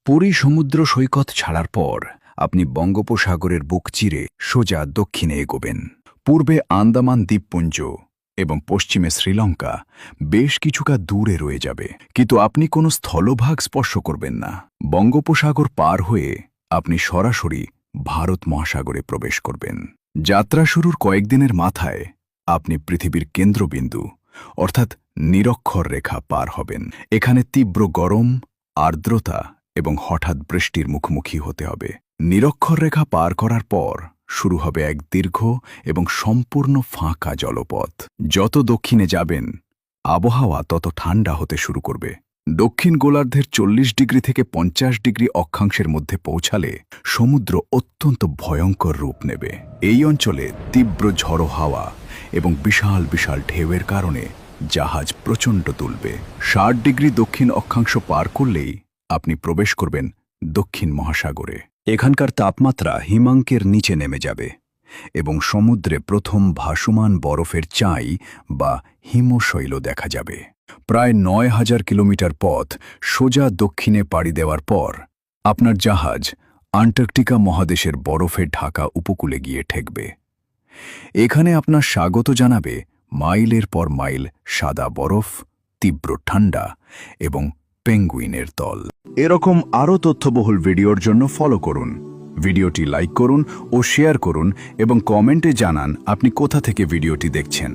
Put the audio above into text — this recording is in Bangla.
পুরী সমুদ্র সৈকত ছাড়ার পর আপনি বঙ্গোপসাগরের বুক চিরে সোজা দক্ষিণে এগোবেন। পূর্বে আন্দামান দ্বীপপুঞ্জ এবং পশ্চিমে শ্রীলঙ্কা বেশ কিছুটা দূরে রয়ে যাবে, কিন্তু আপনি কোনো স্থলভাগ স্পর্শ করবেন না। বঙ্গোপসাগর পার হয়ে আপনি সরাসরি ভারত মহাসাগরে প্রবেশ করবেন। যাত্রা শুরুর কয়েকদিনের মাথায় আপনি পৃথিবীর কেন্দ্রবিন্দু অর্থাৎ নিরক্ষর রেখা পার হবেন। এখানে তীব্র গরম, আর্দ্রতা এবং হঠাৎ বৃষ্টির মুখোমুখি হতে হবে। নিরক্ষর রেখা পার করার পর শুরু হবে এক দীর্ঘ এবং সম্পূর্ণ ফাঁকা জলপথ। যত দক্ষিণে যাবেন আবহাওয়া তত ঠান্ডা হতে শুরু করবে। দক্ষিণ গোলার্ধের 40 ডিগ্রি থেকে 50 ডিগ্রি অক্ষাংশের মধ্যে পৌঁছালে সমুদ্র অত্যন্ত ভয়ঙ্কর রূপ নেবে। এই অঞ্চলে তীব্র ঝড়ো হাওয়া এবং বিশাল বিশাল ঢেউয়ের কারণে জাহাজ প্রচণ্ড তুলবে। 60 ডিগ্রি দক্ষিণ অক্ষাংশ পার করলেই আপনি প্রবেশ করবেন দক্ষিণ মহাসাগরে। এখানকার তাপমাত্রা হিমাঙ্কের নিচে নেমে যাবে এবং সমুদ্রে প্রথম ভাসমান বরফের চাই বা হিমশৈল দেখা যাবে। প্রায় 9000 কিলোমিটার পথ সোজা দক্ষিণে পাড়ি দেওয়ার পর আপনার জাহাজ আন্টার্কটিকা মহাদেশের বরফে ঢাকা উপকূলে গিয়ে ঠেকবে। এখানে আপনার স্বাগত জানাবে মাইলের পর মাইল সাদা বরফ, তীব্র ঠান্ডা এবং পেঙ্গুইনের দল। এরকম আরও তথ্যবহুল ভিডিওর জন্য ফলো করুন। ভিডিওটি লাইক করুন ও শেয়ার করুন এবং কমেন্টে জানান আপনি কোথা থেকে ভিডিওটি দেখছেন।